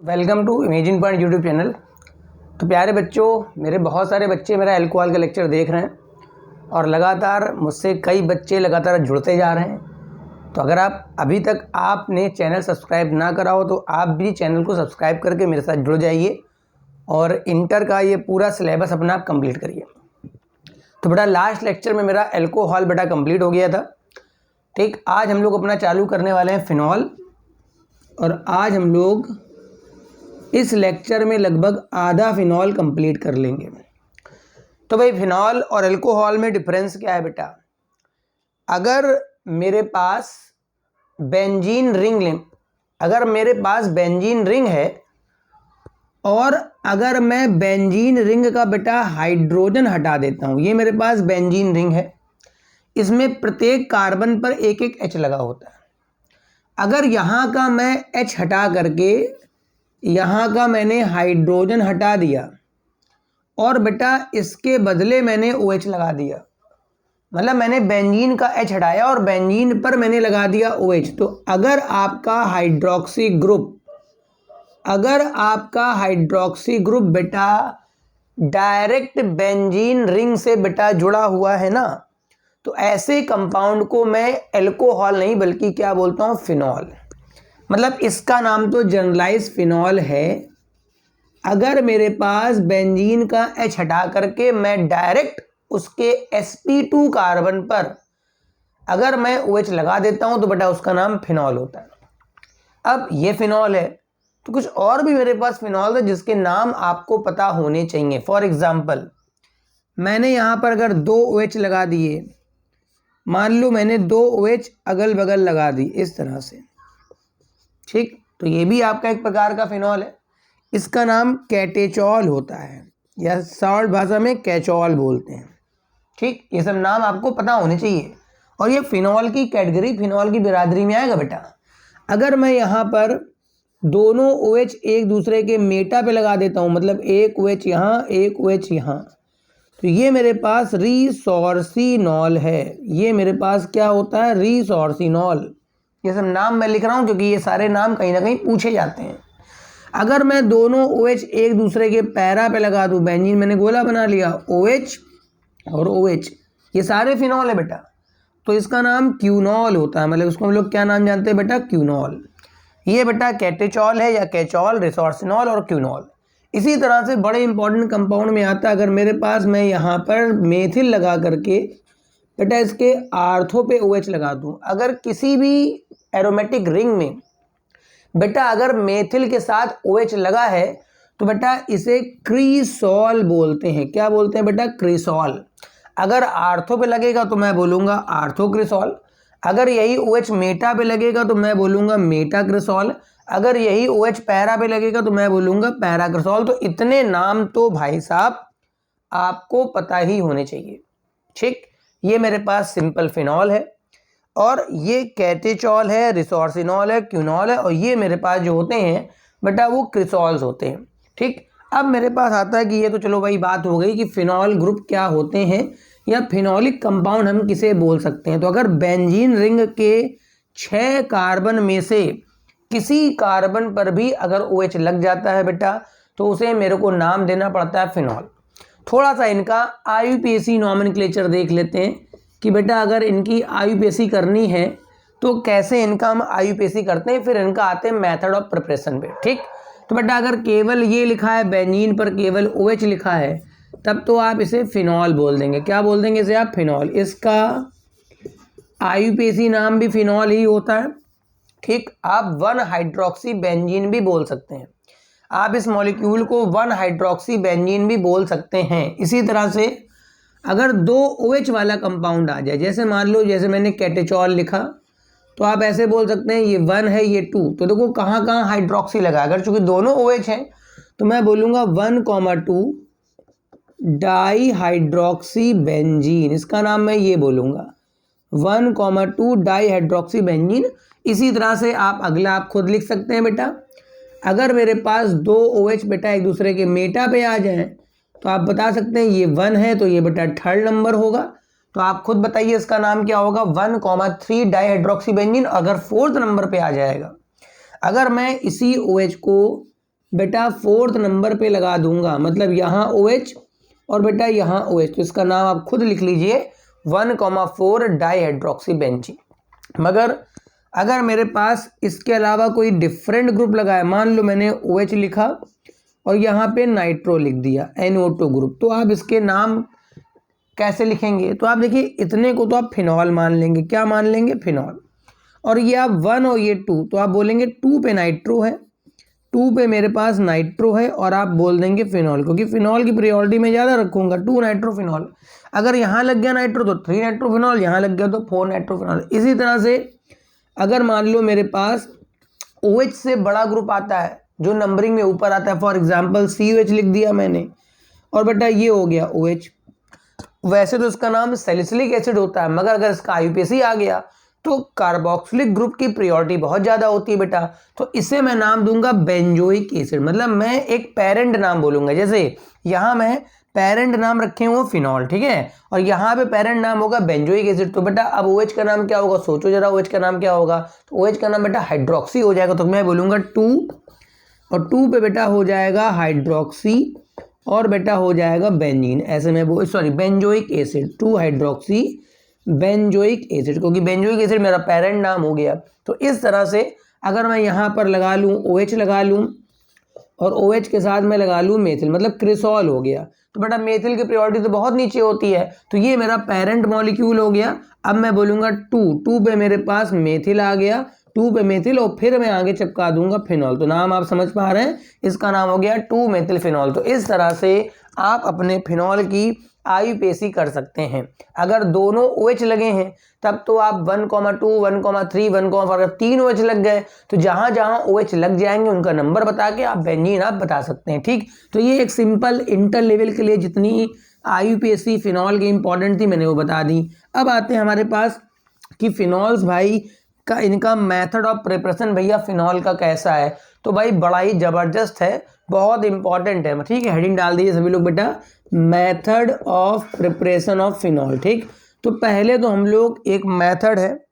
Welcome to imagine point YouTube channel. तो प्यारे बच्चों, मेरे बहुत सारे बच्चे मेरा एल्कोहल का लेक्चर देख रहे हैं और लगातार मुझसे कई बच्चे लगातार जुड़ते जा रहे हैं। तो अगर आप अभी तक आपने चैनल सब्सक्राइब ना करा हो तो आप भी चैनल को सब्सक्राइब करके मेरे साथ जुड़ जाइए और इंटर का ये पूरा सिलेबस अपना आप कंप्लीट करिए। तो बेटा लास्ट लेक्चर में मेरा एल्कोहल बेटा कंप्लीट हो गया था। ठीक, आज हम लोग अपना चालू करने वाले हैं फिनॉल, और आज हम लोग इस लेक्चर में लगभग आधा फिनॉल कंप्लीट कर लेंगे। तो भाई फिनॉल और अल्कोहल में डिफरेंस क्या है बेटा? अगर मेरे पास बेंजीन रिंग है और अगर मैं बेंजीन रिंग का बेटा हाइड्रोजन हटा देता हूँ, ये मेरे पास बेंजीन रिंग है, इसमें प्रत्येक कार्बन पर एक एक H लगा होता है। अगर यहाँ का मैं H हटा करके यहाँ का मैंने हाइड्रोजन हटा दिया और बेटा इसके बदले मैंने OH लगा दिया, मतलब मैंने बेंजीन का H हटाया और बेंजीन पर मैंने लगा दिया OH, तो अगर आपका हाइड्रोक्सी ग्रुप बेटा डायरेक्ट बेंजीन रिंग से बेटा जुड़ा हुआ है ना, तो ऐसे कंपाउंड को मैं एल्कोहल नहीं बल्कि क्या बोलता हूँ, फिनॉल। मतलब इसका नाम तो जनरलाइज फिनॉल है। अगर मेरे पास बेंजीन का H हटा करके मैं डायरेक्ट उसके sp2 कार्बन पर अगर मैं OH लगा देता हूं तो बेटा उसका नाम फिनॉल होता है। अब ये फिनॉल है, तो कुछ और भी मेरे पास फिनॉल है जिसके नाम आपको पता होने चाहिए। फॉर एग्जाम्पल, मैंने यहां पर अगर 2 OH लगा दिए, मान लो मैंने 2 OH अगल बगल लगा दी इस तरह से, ठीक, तो ये भी आपका एक प्रकार का फिनॉल है। इसका नाम कैटेचॉल होता है या शॉर्ट भाषा में कैचॉल बोलते हैं। ठीक, ये सब नाम आपको पता होने चाहिए और ये फिनॉल की कैटेगरी, फिनॉल की बिरादरी में आएगा बेटा। अगर मैं यहाँ पर दोनों OH एक दूसरे के मेटा पे लगा देता हूँ, मतलब एक OH यहाँ एक OH यहाँ, तो ये मेरे पास रिसोर्सिनॉल है। ये मेरे पास क्या होता है, रिसोर्सिनॉल। ये सब नाम मैं लिख रहा हूँ क्योंकि ये सारे नाम कहीं ना कहीं पूछे जाते हैं। अगर मैं दोनों OH एक दूसरे के पैरा पे लगा दूं, बेंजीन मैंने गोला बना लिया, OH और OH, ये सारे फिनॉल है बेटा, तो इसका नाम क्यूनॉल होता है। मतलब उसको हम लोग क्या नाम जानते हैं बेटा, क्यूनॉल। ये बेटा कैटेचॉल है या कैचॉल, रिसोर्सिनॉल और क्यूनॉल। इसी तरह से बड़े इंपॉर्टेंट कंपाउंड में आता है, अगर मेरे पास मैं यहाँ पर मेथिल लगा करके बेटा इसके आर्थो पे OH लगा दूं, अगर किसी भी एरोमेटिक रिंग में बेटा अगर मेथिल के साथ OH लगा है तो बेटा इसे क्रीसॉल बोलते हैं। क्या बोलते हैं बेटा, क्रीसॉल। अगर आर्थो पे लगेगा तो मैं बोलूँगा आर्थोक्रिसॉल, अगर यही OH मेटा पे लगेगा तो मैं बोलूँगा मेटाक्रिसॉल, अगर यही OH पैरा पे लगेगा तो मैं बोलूँगा पैराक्रिसॉल। तो इतने नाम तो भाई साहब आपको पता ही होने चाहिए। ठीक, ये मेरे पास सिंपल फिनॉल है और ये कैटेचॉल है, रिसोर्सिनॉल है, क्यूनॉल है, और ये मेरे पास जो होते हैं बेटा वो क्रिसॉल्स होते हैं। ठीक, अब मेरे पास आता है कि ये तो चलो भाई बात हो गई कि फिनॉल ग्रुप क्या होते हैं या फिनॉलिक कंपाउंड हम किसे बोल सकते हैं। तो अगर बेंजीन रिंग के 6 कार्बन में से किसी कार्बन पर भी अगर OH लग जाता है बेटा तो उसे मेरे को नाम देना पड़ता है फिनॉल। थोड़ा सा इनका IUPAC नॉमेनक्लेचर देख लेते हैं कि बेटा अगर इनकी IUPAC करनी है तो कैसे इनका हम IUPAC करते हैं, फिर इनका आते हैं मेथड ऑफ प्रिपरेशन पे। ठीक, तो बेटा अगर केवल ये लिखा है बेंजीन पर केवल OH लिखा है तब तो आप इसे फिनॉल बोल देंगे। क्या बोल देंगे इसे आप, फिनॉल। इसका IUPAC नाम भी फिनॉल ही होता है। ठीक, आप 1 हाइड्रोक्सी बेंजीन भी बोल सकते हैं, आप इस मॉलिक्यूल को 1 हाइड्रोक्सी बेंजीन भी बोल सकते हैं। इसी तरह से अगर 2 OH वाला कंपाउंड आ जाए, जैसे मान लो जैसे मैंने कैटेचॉल लिखा, तो आप ऐसे बोल सकते हैं ये 1 है ये 2, तो देखो कहाँ कहाँ हाइड्रोक्सी लगा। अगर चूंकि दोनों OH हैं तो मैं बोलूँगा 1,2 डाई हाइड्रोक्सी बेंजीन, इसका नाम मैं ये बोलूँगा 1,2 डाई हाइड्रोक्सी बेंजीन। इसी तरह से आप अगला आप खुद लिख सकते हैं बेटा, अगर मेरे पास 2 OH बेटा एक दूसरे के मेटा पे आ जाएं तो आप बता सकते हैं ये 1 है तो ये बेटा 3rd नंबर होगा। तो आप खुद बताइए इसका नाम क्या होगा, 1,3 डाईहाइड्रोक्सी बेंजीन। अगर 4th नंबर पे आ जाएगा, अगर मैं इसी OH को बेटा 4th नंबर पे लगा दूंगा, मतलब यहाँ OH और बेटा यहाँ OH, तो इसका नाम आप खुद लिख लीजिए 1,4 डाईहाइड्रोक्सी बेंजीन। मगर अगर मेरे पास इसके अलावा कोई डिफरेंट ग्रुप लगा है, मान लो मैंने OH लिखा और यहाँ पे नाइट्रो लिख दिया NO2 ग्रुप, तो आप इसके नाम कैसे लिखेंगे? तो आप देखिए इतने को तो आप फिनॉल मान लेंगे, क्या मान लेंगे? फिनॉल। और ये आप 1 और ये 2, तो आप बोलेंगे 2 पे नाइट्रो है, 2 पे मेरे पास नाइट्रो है और आप बोल देंगे फिनॉल, क्योंकि फिनॉल की प्रायोरिटी में ज़्यादा रखूंगा, 2 नाइट्रोफिनॉल। अगर यहाँ लग गया नाइट्रो तो 3 नाइट्रोफिनॉल, यहाँ लग गया तो 4 नाइट्रोफिनॉल। इसी तरह से अगर मान लो मेरे पास OH से बड़ा ग्रुप आता है जो नंबरिंग में ऊपर आता है, फॉर एग्जाम्पल COH लिख दिया मैंने और बेटा ये हो गया OH। वैसे तो इसका नाम सैलिसिलिक एसिड होता है, मगर अगर इसका IUPAC आ गया तो कार्बोक्सिलिक ग्रुप की प्रायोरिटी बहुत ज़्यादा होती है बेटा, तो इसे मैं नाम दूंगा बेंजोइक एसिड। मतलब मैं एक पेरेंट नाम बोलूंगा, जैसे यहाँ मैं पेरेंट नाम रखे हुए फिनॉल, ठीक है, और यहाँ पे पेरेंट नाम होगा बेंजोइक एसिड। तो बेटा अब OH का नाम क्या होगा? सोचो जरा, OH का नाम क्या होगा? तो OH का नाम बेटा हाइड्रोक्सी हो जाएगा, तो मैं बोलूंगा 2 और 2 पे बेटा हो जाएगा हाइड्रोक्सी और बेटा हो जाएगा बेंजीन। ऐसे में वो benzoic acid, 2 hydroxy benzoic acid, क्योंकि बेंजोइक एसिड मेरा पेरेंट नाम हो गया। तो इस तरह से अगर मैं यहाँ पर लगा लूँ OH लगा लूँ और OH के साथ मैं लगा लूँ मेथिल, मतलब क्रिसॉल हो गया, तो बेटा मेथिल की प्रायोरिटी तो बहुत नीचे होती है, तो ये मेरा पेरेंट मॉलिक्यूल हो गया। अब मैं बोलूँगा 2 पे मेरे पास मेथिल आ गया, 2 पे मेथिल और फिर मैं आगे चिपका दूंगा फिनॉल, तो नाम आप समझ पा रहे हैं, इसका नाम हो गया 2 मेथिल फिनॉल। तो इस तरह से आप अपने फिनॉल की IUPAC कर सकते हैं। अगर दोनों OH लगे हैं तब तो आप 1,2 1,3 1,4 अगर 3 OH लग गए तो जहां जहां OH लग जाएंगे उनका नंबर बता के आप बेंजीन आप बता सकते हैं। ठीक, तो ये एक सिंपल इंटर लेवल के लिए जितनी IUPAC फिनॉल की इंपॉर्टेंट थी मैंने वो बता दी। अब आते हैं हमारे पास कि फिनॉल्स भाई का इनका मेथड ऑफ प्रिपरेशन भैया फिनॉल का कैसा है? तो भाई बड़ा ही ज़बरदस्त है, बहुत इंपॉर्टेंट है। ठीक है, हेडिंग डाल दीजिए सभी लोग बेटा, method of preparation of phenol. ठीक, तो पहले तो हम लोग एक मेथड है,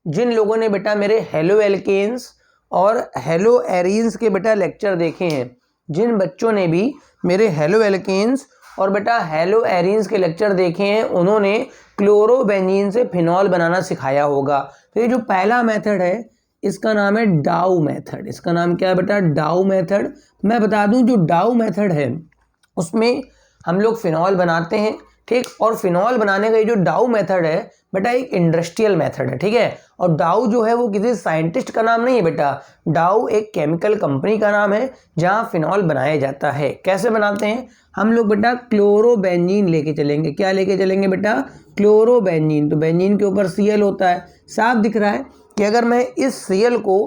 जिन लोगों ने बेटा मेरे हेलो एल्केन्स और हेलो एरीन्स के बेटा लेक्चर देखे हैं, जिन बच्चों ने भी मेरे हेलो एल्केन्स और बेटा हेलो एरीन्स के लेक्चर देखे हैं उन्होंने क्लोरोबेंजीन से फिनॉल बनाना सिखाया होगा। तो ये जो पहला मेथड है इसका नाम है डाउ मेथड। इसका नाम क्या है बेटा? डाउ मेथड। मैं बता दूं जो डाउ मेथड है उसमें हम लोग फिनॉल बनाते हैं। ठीक, और फिनॉल बनाने का ये जो डाउ मेथड है बेटा एक इंडस्ट्रियल मेथड है। ठीक है, और डाउ जो है वो किसी साइंटिस्ट का नाम नहीं है बेटा, डाउ एक केमिकल कंपनी का नाम है जहां फिनॉल बनाया जाता है। कैसे बनाते हैं हम लोग बेटा? क्लोरोबेंजीन लेके चलेंगे। क्या लेके चलेंगे बेटा? क्लोरोबेंजीन। तो बेंजीन के ऊपर Cl होता है, साफ दिख रहा है कि अगर मैं इस Cl को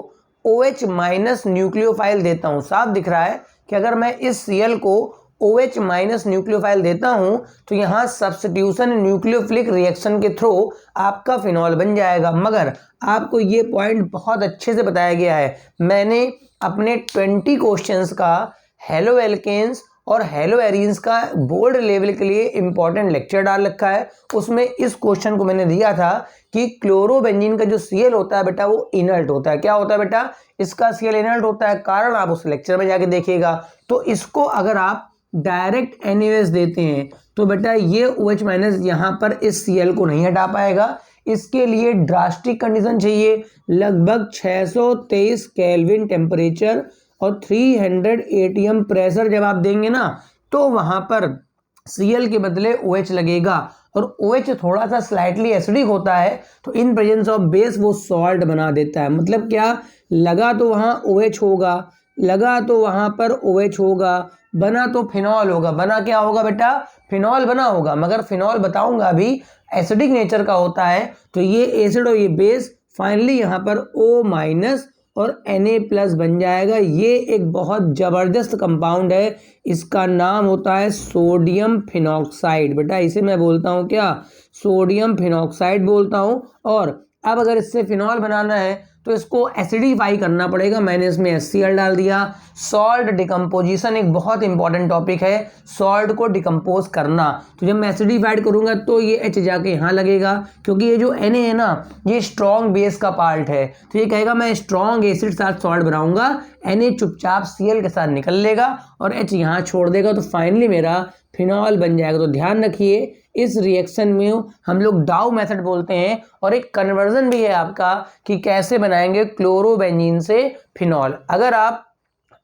OH माइनस न्यूक्लियोफाइल देता हूँ, साफ दिख रहा है कि अगर मैं इस Cl को OH माइनस न्यूक्लियोफाइल देता हूं तो यहाँ सब्स्टिट्यूशन न्यूक्लियोफिलिक रिएक्शन के थ्रू आपका फिनॉल बन जाएगा। मगर आपको ये पॉइंट बहुत अच्छे से बताया गया है, मैंने अपने 20 क्वेश्चंस का हेलो एल्केन्स और हेलो एरीन्स का बोर्ड लेवल के लिए इंपॉर्टेंट लेक्चर डाल रखा है। उसमें इस क्वेश्चन को मैंने दिया था कि क्लोरोबेंजीन का जो Cl होता है बेटा वो इनर्ट होता है। क्या होता है बेटा? इसका Cl इनर्ट होता है, कारण आप उस लेक्चर में जाके देखिएगा। तो इसको अगर आप डायरेक्ट NaOH देते हैं तो बेटा ये OH माइनस यहाँ पर इस Cl को नहीं हटा पाएगा। इसके लिए ड्रास्टिक कंडीशन चाहिए, लगभग 623 केल्विन टेम्परेचर और 300 ATM प्रेशर जब आप देंगे ना तो वहां पर Cl के बदले OH लगेगा। और OH थोड़ा सा स्लाइटली एसिडिक होता है, तो इन प्रेजेंस ऑफ बेस वो सॉल्ट बना देता है। मतलब क्या, लगा तो वहां OH होगा, लगा तो वहां पर OH होगा, बना तो फिनॉल होगा। बना क्या होगा बेटा? फिनॉल बना होगा, मगर फिनॉल बताऊंगा अभी एसिडिक नेचर का होता है। तो ये एसिड और ये बेस फाइनली यहाँ पर O माइनस और Na+ बन जाएगा। ये एक बहुत ज़बरदस्त कंपाउंड है, इसका नाम होता है सोडियम फिनॉक्साइड। बेटा इसे मैं बोलता हूँ क्या? सोडियम फिनॉक्साइड बोलता हूँ। और अब अगर इससे फिनॉल बनाना है तो इसको एसिडिफाई करना पड़ेगा। मैंने इसमें HCl डाल दिया। सॉल्ट डिकम्पोजिशन एक बहुत इंपॉर्टेंट टॉपिक है, सॉल्ट को डिकम्पोज करना। तो जब मैं एसिडिफाइड करूंगा तो ये H जाके यहाँ लगेगा, क्योंकि ये जो Na है ना ये स्ट्रॉन्ग बेस का पार्ट है। तो ये कहेगा मैं स्ट्रॉन्ग एसिड साथ सॉल्ट बनाऊंगा, Na चुपचाप Cl के साथ निकल लेगा और H यहाँ छोड़ देगा, तो फाइनली मेरा फिनॉल बन जाएगा। तो ध्यान रखिए इस रिएक्शन में हम लोग डाउ मेथड बोलते हैं, और एक कन्वर्जन भी है आपका कि कैसे बनाएंगे क्लोरोबेंजीन से फिनॉल। अगर आप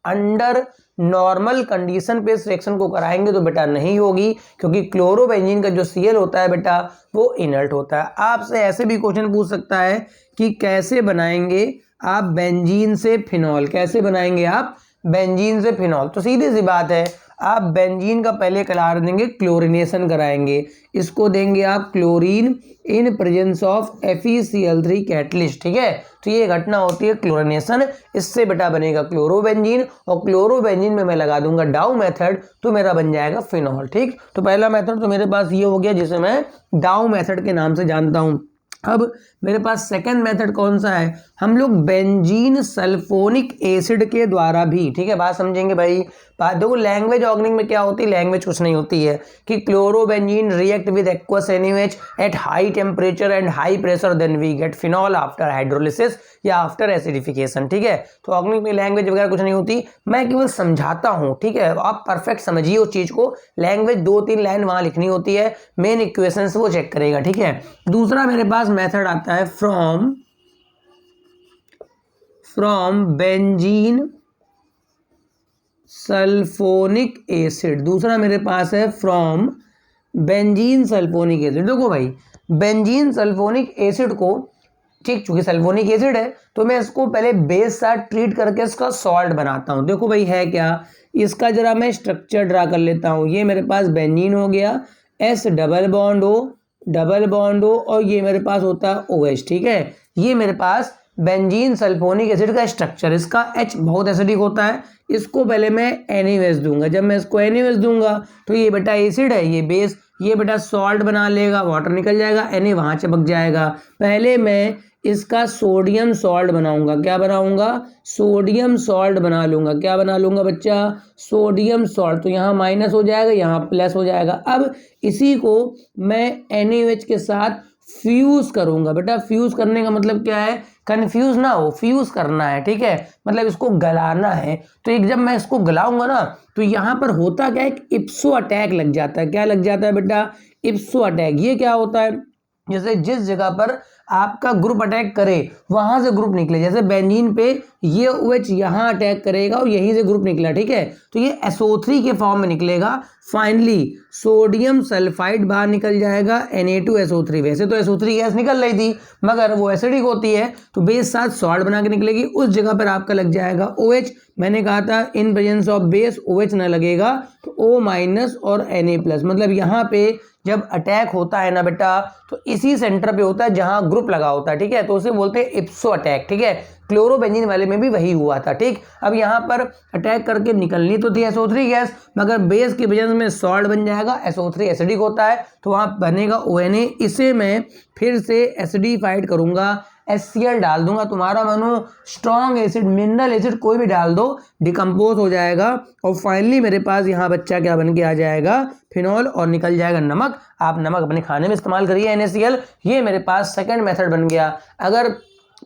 अंडर नॉर्मल कंडीशन पे इस रिएक्शन को कराएंगे तो बेटा नहीं होगी, क्योंकि क्लोरोबेंजीन का जो Cl होता है बेटा वो इनर्ट होता है। आपसे ऐसे भी क्वेश्चन पूछ सकता है कि कैसे बनाएंगे आप बेंजीन से फिनॉल, कैसे बनाएंगे आप बेंजीन से फिनॉल। तो सीधी सी बात है, आप बेंजीन का पहले करार देंगे, क्लोरिनेशन कराएंगे। इसको देंगे आप chlorine in presence of FeCl3 catalyst, ठीक है। तो ये घटना होती है क्लोरिनेशन, इससे बेटा बनेगा क्लोरोबेंजीन, और क्लोरोबेंजीन में मैं लगा दूंगा डाउ मेथड, तो मेरा बन जाएगा फिनॉल, ठीक। तो पहला मेथड तो मेरे पास ये हो गया जिसे मैं डाउ मेथड के नाम से जानता हूं। अब मेरे पास सेकंड मेथड कौन सा है, हम लोग बेंजीन सल्फोनिक एसिड के द्वारा भी, ठीक है, बात समझेंगे भाई। बात देखो, लैंग्वेज ऑर्गेनिक में क्या होती है, लैंग्वेज कुछ नहीं होती है कि chlorobenzene react with aqueous NaOH at high temperature and high pressure, then we get phenol after hydrolysis या आफ्टर एसिडिफिकेशन, ठीक है। तो ऑर्गेनिक में लैंग्वेज वगैरह कुछ नहीं होती, मैं केवल समझाता हूँ, ठीक है। आप परफेक्ट समझिए उस चीज को, लैंग्वेज 2-3 लाइन वहां लिखनी होती है, मेन इक्वेशन से वो चेक करेगा, ठीक है। दूसरा मेरे पास मेथड आता है फ्रॉम बेंजीन सल्फोनिक एसिड। दूसरा मेरे पास है फ्रॉम बेंजीन सल्फोनिक एसिड। देखो भाई, बेंजीन सल्फोनिक एसिड को, ठीक, चूंकि सल्फोनिक एसिड है तो मैं इसको पहले बेस साथ ट्रीट करके इसका सॉल्ट बनाता हूं। देखो भाई है क्या, इसका जरा मैं स्ट्रक्चर ड्रा कर लेता हूं। ये मेरे पास बेंजीन हो गया, S डबल बॉन्ड O, और ये मेरे पास होता है OH, ठीक है। ये मेरे पास बेंजीन सल्फोनिक एसिड का स्ट्रक्चर, इसका H बहुत एसिडिक होता है, इसको पहले मैं NaOH दूंगा। जब मैं इसको NaOH दूंगा तो ये बेटा एसिड है, ये बेस, ये बेटा सॉल्ट बना लेगा, वाटर निकल जाएगा, Na वहां चिपक जाएगा। पहले मैं इसका सोडियम सॉल्ट बनाऊंगा। क्या बनाऊंगा, सोडियम सॉल्ट बना लूंगा। क्या बना लूंगा बच्चा, सोडियम सॉल्ट। तो यहाँ माइनस हो जाएगा, यहाँ प्लस हो जाएगा। अब इसी को मैं NaOH के साथ फ्यूज करूंगा। बेटा फ्यूज करने का मतलब क्या है, कंफ्यूज ना हो, फ्यूज करना है, ठीक है, मतलब इसको गलाना है। तो एक जब मैं इसको गलाऊंगा ना तो यहाँ पर होता क्या है, एक इप्सो अटैक लग जाता है। क्या लग जाता है बेटा, इप्सो अटैक। ये क्या होता है, जैसे जिस जगह पर आपका ग्रुप अटैक करे वहां से ग्रुप निकले, जैसे बेंजीन पे ये OH यहाँ अटैक करेगा और यहीं से ग्रुप निकला, ठीक है, तो ये SO3 के फॉर्म में निकलेगा। फाइनली सोडियम सल्फाइड बाहर निकल जाएगा, Na2SO3। वैसे तो SO3 गैस निकल रही थी मगर वो एसिडिक होती है, तो बेस साथ सॉल्ट बना के निकलेगी, उस जगह पर आपका लग जाएगा OH। मैंने कहा था in presence of base OH ना लगेगा तो O- और Na+, मतलब यहाँ पे जब अटैक होता है ना बेटा तो इसी सेंटर पे होता है जहां ग्रुप लगा होता है, ठीक है, तो उसे बोलते हैं इप्सो अटैक, ठीक है। क्लोरोबेंजीन वाले में भी वही हुआ था, ठीक। अब यहाँ पर अटैक करके निकलनी तो थी SO3 गैस, मगर बेस की वजह में सॉल्ट बन जाएगा, SO3 एसिडिक होता है तो वहां बनेगा ONA। इसे मैं फिर से एसिडिफाइड करूंगा, HCl डाल दूंगा, तुम्हारा मनो स्ट्रॉन्ग एसिड, मिनरल एसिड कोई भी डाल दो, डिकम्पोज हो जाएगा, और फाइनली मेरे पास यहाँ बच्चा क्या बन के आ जाएगा, फिनॉल, और निकल जाएगा नमक। आप नमक अपने खाने में इस्तेमाल करिए, NaCl। ये मेरे पास सेकंड मेथड बन गया। अगर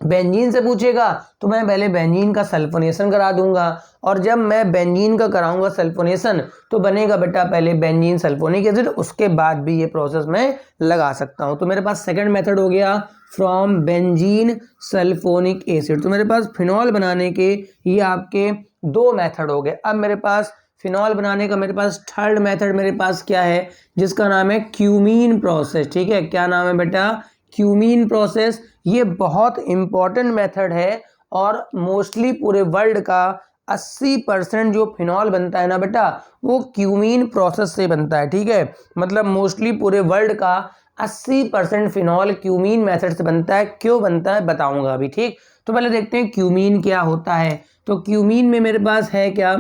बेंजीन से पूछेगा तो मैं पहले बेंजीन का सल्फोनेशन करा दूंगा, और जब मैं बेंजीन का कराऊंगा सल्फोनेशन तो बनेगा बेटा पहले बेंजीन सल्फोनिक एसिड, उसके बाद भी ये प्रोसेस मैं लगा सकता हूं। तो मेरे पास सेकंड मेथड हो गया फ्रॉम बेंजीन सल्फोनिक एसिड। तो मेरे पास फिनॉल बनाने के ये आपके 2 मेथड हो गए। अब मेरे पास फिनॉल बनाने का मेरे पास थर्ड मेथड मेरे पास क्या है, जिसका नाम है क्यूमीन प्रोसेस, ठीक है। क्या नाम है बेटा, क्यूमीन प्रोसेस। ये बहुत इंपॉर्टेंट मेथड है, और मोस्टली पूरे वर्ल्ड का 80% जो फिनॉल बनता है ना बेटा वो क्यूमीन प्रोसेस से बनता है, ठीक है। मतलब मोस्टली पूरे वर्ल्ड का 80% फिनॉल क्यूमीन मेथड से बनता है। क्यों बनता है बताऊंगा अभी, ठीक। तो पहले देखते हैं क्यूमीन क्या होता है। तो क्यूमीन में मेरे पास है क्या,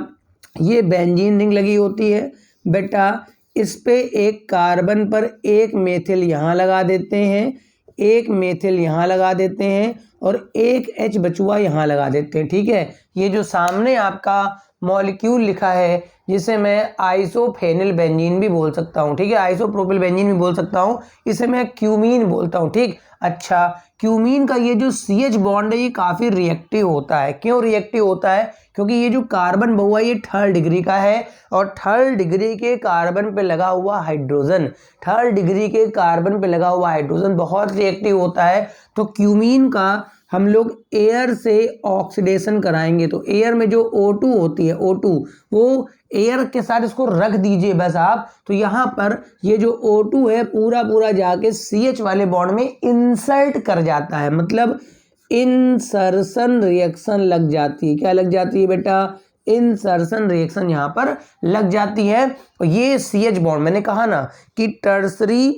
ये बेंजीन रिंग लगी होती है बेटा, इस पे एक कार्बन पर एक मेथिल यहाँ लगा देते हैं, एक मेथिल यहाँ लगा देते हैं, और एक H बचुआ यहाँ लगा देते हैं, ठीक है। ये जो सामने आपका मॉलिक्यूल लिखा है जिसे मैं आइसोफेनिल बेंजीन भी बोल सकता हूँ, ठीक है, आइसोप्रोपिल बेंजीन भी बोल सकता हूँ, इसे मैं क्यूमीन बोलता हूँ, ठीक। अच्छा, क्यूमीन का ये जो CH बॉन्ड है ये काफ़ी रिएक्टिव होता है। क्यों रिएक्टिव होता है? क्योंकि ये जो कार्बन बहुआ ये 3rd डिग्री का है और 3rd डिग्री के कार्बन पे लगा हुआ हाइड्रोजन, 3rd डिग्री के कार्बन पे लगा हुआ हाइड्रोजन बहुत रिएक्टिव होता है। तो क्यूमीन का हम लोग एयर से ऑक्सीडेशन कराएंगे। तो एयर में जो O2 होती है, O2, वो एयर के साथ इसको रख दीजिए बस आप, तो यहाँ पर ये जो O2 है पूरा पूरा जाके CH वाले बॉन्ड में इंसर्ट कर जाता है, मतलब इंसर्शन रिएक्शन लग जाती है। क्या लग जाती है बेटा? इंसर्शन रिएक्शन यहाँ पर लग जाती है। और ये CH बॉन्ड, मैंने कहा ना कि टर्सरी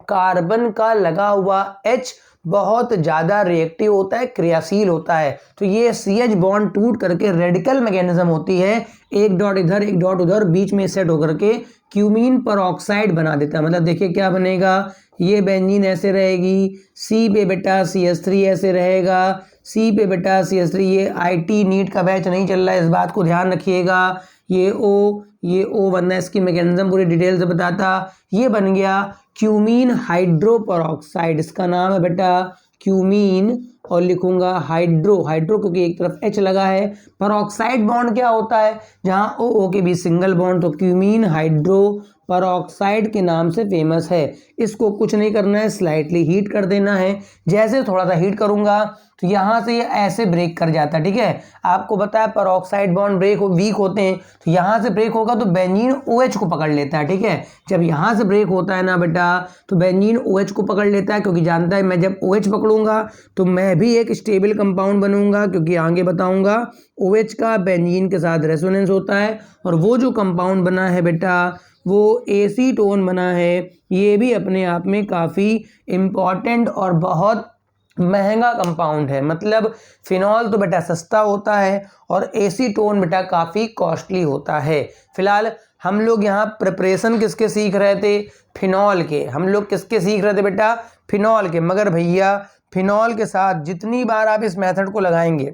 कार्बन का लगा हुआ H बहुत ज़्यादा रिएक्टिव होता है, क्रियाशील होता है। तो ये CH बॉन्ड टूट करके रेडिकल मैकेनिज्म होती है, एक डॉट इधर एक डॉट उधर, बीच में सेट होकर के क्यूमीन पर ऑक्साइड बना देता है। मतलब देखिए क्या बनेगा, ये बेंजीन ऐसे रहेगी, C पे बेटा CH3 ऐसे रहेगा, C पे बेटा CH3। ये IT नीट का बैच नहीं चल रहा है, इस बात को ध्यान रखिएगा। ये O बनना, इसकी मैकेनिज्म पूरी डिटेल से बताता। ये बन गया क्यूमीन हाइड्रो परऑक्साइड, इसका नाम है बेटा क्यूमीन, और लिखूंगा हाइड्रो, हाइड्रो क्योंकि एक तरफ H लगा है। परऑक्साइड बॉन्ड क्या होता है? जहां O के बीच सिंगल बॉन्ड, तो क्यूमीन हाइड्रो परऑक्साइड के नाम से फेमस है। इसको कुछ नहीं करना है, स्लाइटली हीट कर देना है। जैसे थोड़ा सा हीट करूंगा तो यहाँ से ये ऐसे ब्रेक कर जाता है, ठीक है। आपको बताया परऑक्साइड बॉन्ड वीक होते हैं, तो यहाँ से ब्रेक होगा तो बेंजीन OH को पकड़ लेता है, ठीक है। जब यहाँ से ब्रेक होता है ना बेटा तो बेंजीन OH को पकड़ लेता है, क्योंकि जानता है मैं जब OH पकड़ूंगा तो मैं भी एक स्टेबल कंपाउंड बनूंगा, क्योंकि आगे बताऊंगा OH का बेंजीन के साथ रेजोनेंस होता है। और वो जो कंपाउंड बना है बेटा वो एसीटोन बना है। ये भी अपने आप में काफ़ी इम्पॉर्टेंट और बहुत महंगा कंपाउंड है। मतलब फिनॉल तो बेटा सस्ता होता है और एसीटोन बेटा काफ़ी कॉस्टली होता है। फिलहाल हम लोग यहाँ प्रिपरेशन किसके सीख रहे थे? फिनॉल के। हम लोग किसके सीख रहे थे बेटा? फिनॉल के। मगर भैया फिनॉल के साथ जितनी बार आप इस मेथड को लगाएंगे,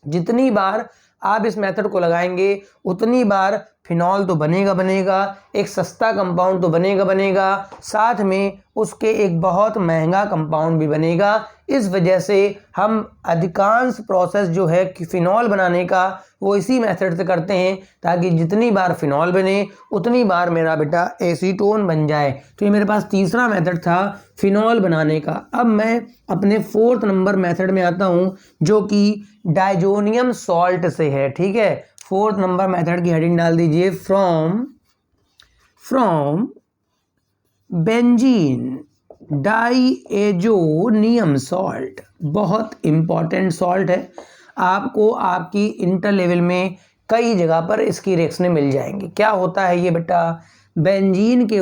जितनी बार आप इस मेथड को लगाएंगे उतनी बार फिनॉल तो बनेगा बनेगा, एक सस्ता कंपाउंड तो बनेगा बनेगा, साथ में उसके एक बहुत महंगा कंपाउंड भी बनेगा। इस वजह से हम अधिकांश प्रोसेस जो है फिनॉल बनाने का वो इसी मेथड से करते हैं, ताकि जितनी बार फिनॉल बने उतनी बार मेरा बेटा एसीटोन बन जाए। तो ये मेरे पास तीसरा मेथड था फिनॉल बनाने का। अब मैं अपने 4th नंबर मेथड में आता हूँ जो कि डाइजोनियम सॉल्ट से है, ठीक है। 4th नंबर मेथड की हेडिंग डाल दीजिए फ्रॉम बेंजीन डाइएजोनियम सॉल्ट। बहुत इंपॉर्टेंट सॉल्ट है, आपको आपकी इंटर लेवल में कई जगह पर इसकी रिएक्शनें मिल जाएंगी। क्या होता है ये बेटा? बेंजीन के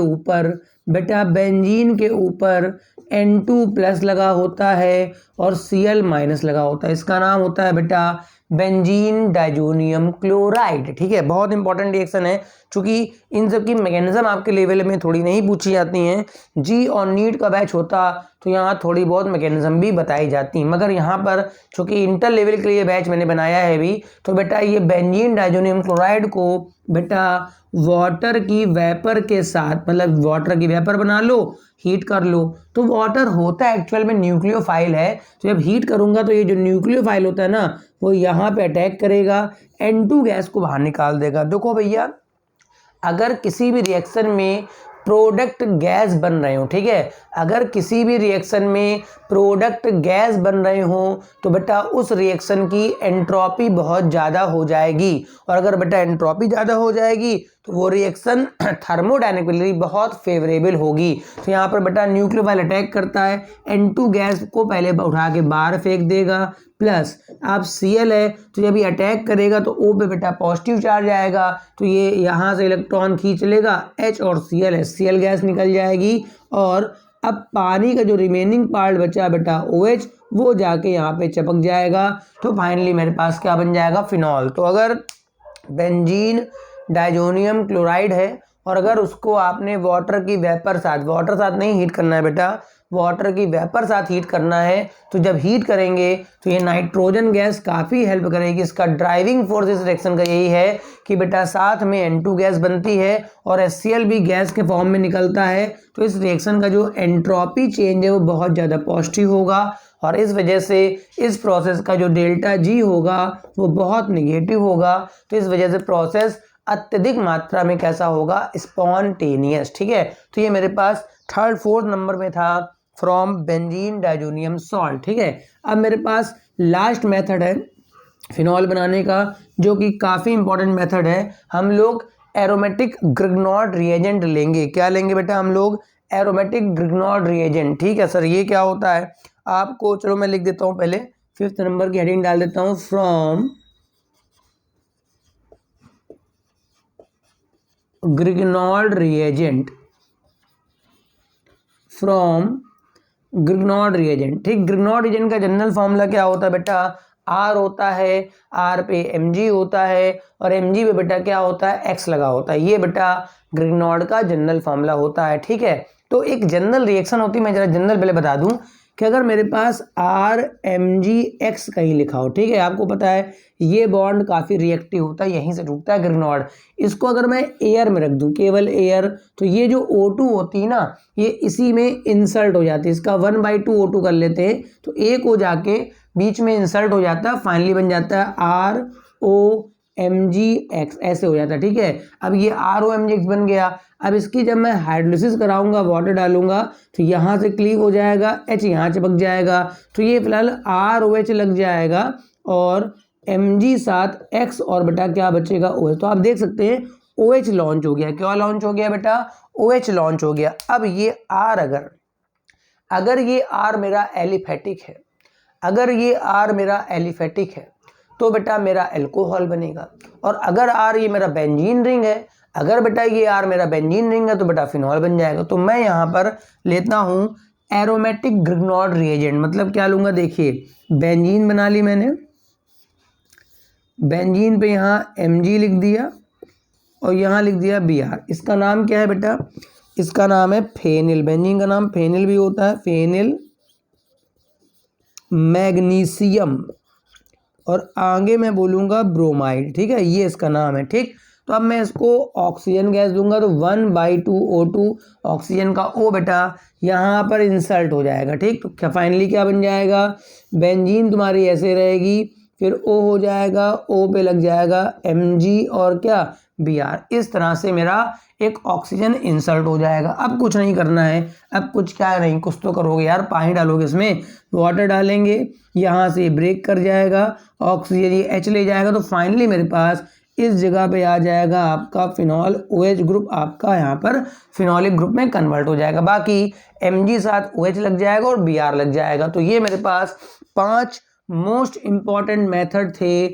ऊपर N2+ लगा होता है और Cl- लगा होता है। इसका नाम होता है बेटा बेंजीन डाइजोनियम क्लोराइड, ठीक है। बहुत इंपॉर्टेंट रिएक्शन है, चूंकि इन सब की मैकेनिज्म आपके लेवल में थोड़ी नहीं पूछी जाती हैं। जी और नीट का बैच होता तो यहाँ थोड़ी बहुत मैकेनिज्म भी बताई जाती, मगर यहाँ पर चूंकि इंटर लेवल के लिए बैच मैंने बनाया है भी, तो बेटा ये बेंजीन डाइजोनियम क्लोराइड को बेटा वाटर की वेपर के साथ, मतलब वाटर की वेपर बना लो, हीट कर लो, तो वाटर होता है एक्चुअल में न्यूक्लियोफाइल है। तो जब हीट करूंगा तो ये जो न्यूक्लियोफाइल होता है ना वो यहाँ पे अटैक करेगा, N2 गैस को बाहर निकाल देगा। देखो भैया, अगर किसी भी रिएक्शन में प्रोडक्ट गैस बन रहे हो, ठीक है, अगर किसी भी रिएक्शन में प्रोडक्ट गैस बन रहे हो तो बेटा उस रिएक्शन की एंट्रोपी बहुत ज़्यादा हो जाएगी, और अगर बेटा एंट्रोपी ज़्यादा हो जाएगी तो वो रिएक्शन थर्मोडायनेमिकली बहुत फेवरेबल होगी। तो यहाँ पर बेटा न्यूक्लियोफाइल अटैक करता है, N2 गैस को पहले उठा के बाहर फेंक देगा, प्लस आप Cl है तो जब ये अटैक करेगा तो O पे बेटा पॉजिटिव चार्ज आएगा, तो ये यहाँ से इलेक्ट्रॉन खींच लेगा, H और Cl है, Cl गैस निकल जाएगी, और अब पानी का जो रिमेनिंग पार्ट बचा बेटा OH वो जाके यहाँ पे चिपक जाएगा। तो फाइनली मेरे पास क्या बन जाएगा? फिनॉल। तो अगर बेंजीन डाइजोनियम क्लोराइड है और अगर उसको आपने वाटर साथ नहीं हीट करना है बेटा, वाटर की वेपर साथ हीट करना है, तो जब हीट करेंगे तो ये नाइट्रोजन गैस काफ़ी हेल्प करेगी। इसका ड्राइविंग फोर्स इस रिएक्शन का यही है कि बेटा साथ में N2 गैस बनती है और HCl भी गैस के फॉर्म में निकलता है, तो इस रिएक्शन का जो एंट्रोपी चेंज है वो बहुत ज़्यादा पॉजिटिव होगा और इस वजह से इस प्रोसेस का जो डेल्टा G होगा वो बहुत निगेटिव होगा। तो इस वजह से प्रोसेस अत्यधिक मात्रा में कैसा होगा, स्पॉन्टेनियस। ठीक है, तो ये मेरे पास थर्ड फोर्थ नंबर में था फ्रॉम बेंजीन डाइजोनियम सॉल्ट। ठीक है, अब मेरे पास लास्ट मेथड है फिनॉल बनाने का, जो कि काफ़ी इंपॉर्टेंट मेथड है। हम लोग एरोमेटिक ग्रिग्नॉर्ड रिएजेंट लेंगे। क्या लेंगे बेटा, हम लोग एरोमेटिक ग्रिग्नॉर्ड रिएजेंट। ठीक है सर, ये क्या होता है आपको, चलो मैं लिख देता हूँ, पहले फिफ्थ नंबर की हेडिंग डाल देता हूँ, फ्रॉम ग्रिग्नॉर्ड रिएजेंट, फ्रॉम ग्रिग्नॉर्ड रिएजेंट। ठीक, ग्रिग्नॉर्ड रिएजेंट का जनरल फॉर्मूला क्या होता है बेटा, R होता है, R पे Mg होता है और Mg पे बेटा क्या होता है, X लगा होता है। ये बेटा ग्रिग्नॉर्ड का जनरल फॉर्मूला होता है। ठीक है, तो एक जनरल रिएक्शन होती है, मैं जरा जनरल पहले बता दूं कि अगर मेरे पास RMgX कहीं लिखा हो, ठीक है, आपको पता है ये बॉन्ड काफ़ी रिएक्टिव होता है, यहीं से टूटता है ग्रिग्नॉर्ड। इसको अगर मैं एयर में रख दूं, केवल एयर, तो ये जो O2 होती है ना, ये इसी में इंसल्ट हो जाती है। इसका 1/2 O2 कर लेते हैं तो एक हो जाके बीच में इंसल्ट हो जाता है, फाइनली बन जाता है ROMgX, ऐसे हो जाता है। ठीक है, अब ये ROMgX बन गया। अब इसकी जब मैं हाइड्रोलिसिस कराऊंगा, वाटर डालूंगा, तो यहाँ से क्लीव हो जाएगा, H यहाँ चिपक जाएगा, तो ये फिलहाल ROH लग जाएगा और Mg साथ X और बेटा क्या बचेगा, OH। तो आप देख सकते हैं OH लॉन्च हो गया। क्या लॉन्च हो गया बेटा, OH लॉन्च हो गया। अब ये R अगर ये R मेरा एलिफेटिक है, अगर ये R मेरा एलिफेटिक है तो बेटा मेरा अल्कोहल बनेगा, और अगर R ये मेरा बेंजीन रिंग है, अगर बेटा ये R मेरा बेंजीन रिंग है तो बेटा फिनॉल बन जाएगा। तो मैं यहाँ पर लेता हूँ एरोमेटिक ग्रिग्नॉर्ड रिएजेंट, मतलब क्या लूँगा, देखिए बेंजीन बना ली मैंने, बेंजीन पे यहाँ Mg लिख दिया और यहाँ लिख दिया Br। इसका नाम क्या है बेटा, इसका नाम है फेनिल। बेंजीन का नाम फेनिल भी होता है, फेनिल मैग्नीशियम, और आगे मैं बोलूँगा ब्रोमाइड। ठीक है, ये इसका नाम है। ठीक, तो अब मैं इसको ऑक्सीजन गैस दूंगा तो 1/2 O2, ऑक्सीजन का O बेटा यहाँ पर इंसल्ट हो जाएगा। ठीक, तो क्या फाइनली क्या बन जाएगा, बेंजीन तुम्हारी ऐसे रहेगी, फिर O हो जाएगा, O पे लग जाएगा Mg और क्या Br। इस तरह से मेरा एक ऑक्सीजन इंसर्ट हो जाएगा। अब कुछ नहीं करना है, अब कुछ क्या नहीं, कुछ तो करोगे यार, पानी डालोगे इसमें, वाटर डालेंगे, यहाँ से ब्रेक कर जाएगा, ऑक्सीजन ये H ले जाएगा, तो फाइनली मेरे पास इस जगह पे आ जाएगा आपका फिनॉल, OH ग्रुप आपका यहाँ पर फिनॉलिक ग्रुप में कन्वर्ट हो जाएगा। बाकी Mg साथ OH लग जाएगा और Br लग जाएगा। तो ये मेरे पास 5 मोस्ट इंपॉर्टेंट मेथड थे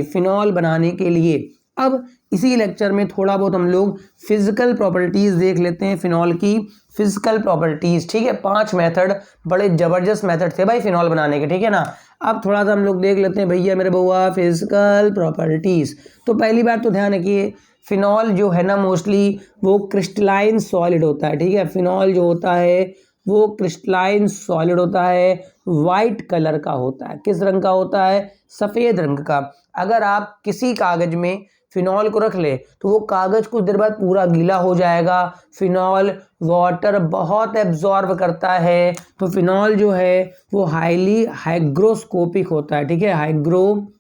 फिनॉल बनाने के लिए। अब इसी लेक्चर में थोड़ा बहुत हम लोग फिजिकल प्रॉपर्टीज देख लेते हैं, फिनॉल की फिजिकल प्रॉपर्टीज। ठीक है, 5 मेथड बड़े जबरदस्त मेथड थे भाई फिनॉल बनाने के। ठीक है ना, अब थोड़ा सा हम लोग देख लेते हैं भैया मेरे बउआ फिजिकल प्रॉपर्टीज। तो पहली बात तो ध्यान रखिए, फिनॉल जो है ना मोस्टली वो क्रिस्टलाइन सॉलिड होता है। ठीक है, फिनॉल जो होता है वो क्रिस्टलाइन सॉलिड होता है, वाइट कलर का होता है। किस रंग का होता है, सफ़ेद रंग का। अगर आप किसी कागज में फिनॉल को रख ले तो वो कागज कुछ देर बाद पूरा गीला हो जाएगा। फिनॉल वाटर बहुत एब्जॉर्ब करता है, तो फिनॉल जो है वो हाईली हाइग्रोस्कोपिक होता है। ठीक है, हाइग्रोस्कोपिक,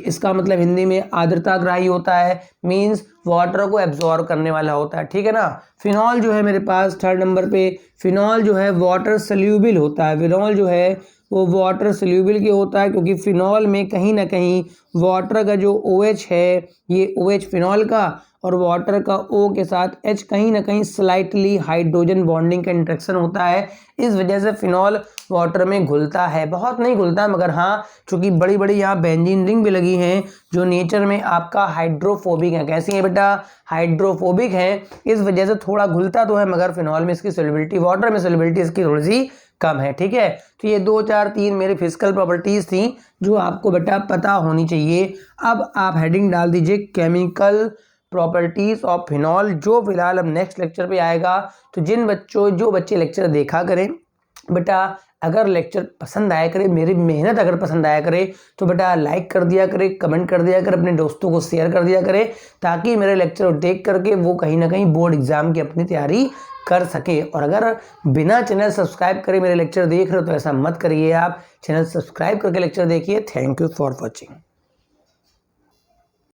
इसका मतलब हिंदी में आर्द्रताग्राही होता है, मींस वाटर को एब्जॉर्ब करने वाला होता है। ठीक है ना, फिनॉल जो है मेरे पास थर्ड नंबर पे, फिनॉल जो है वाटर सल्यूबल होता है। फिनॉल जो है वो वाटर सल्यूबल के होता है, क्योंकि फिनॉल में कहीं ना कहीं वाटर का जो OH है, ये OH फिनॉल का और वाटर का O के साथ H कहीं ना कहीं स्लाइटली हाइड्रोजन बॉन्डिंग का इंट्रैक्शन होता है। इस वजह से फिनॉल वाटर में घुलता है, बहुत नहीं घुलता, मगर हाँ चूँकि बड़ी बड़ी यहाँ बेंजीन रिंग भी लगी हैं जो नेचर में आपका हाइड्रोफोबिक है। कैसी है बेटा, हाइड्रोफोबिक है, इस वजह से थोड़ा घुलता तो है, मगर फिनॉल में इसकी सोल्युबिलिटी, वाटर में सोल्युबिलिटी इसकी थोड़ी सी कम है। ठीक है, तो ये 2 4 3 मेरी फिजिकल प्रॉपर्टीज थी जो आपको बेटा पता होनी चाहिए। अब आप हेडिंग डाल दीजिए केमिकल प्रॉपर्टीज़ ऑफ फिनॉल, जो फिलहाल अब नेक्स्ट लेक्चर पे आएगा। तो जो बच्चे लेक्चर देखा करें बेटा, अगर लेक्चर पसंद आया करे, मेरी मेहनत अगर पसंद आया करे तो बेटा लाइक कर दिया करे, कमेंट कर दिया करे, अपने दोस्तों को शेयर कर दिया करे, ताकि मेरे लेक्चर देख करके वो कहीं ना कहीं बोर्ड एग्जाम की अपनी तैयारी कर सके। और अगर बिना चैनल सब्सक्राइब करे मेरे लेक्चर देख रहे हो तो ऐसा मत करिए, आप चैनल सब्सक्राइब करके लेक्चर देखिए। Thank you for watching.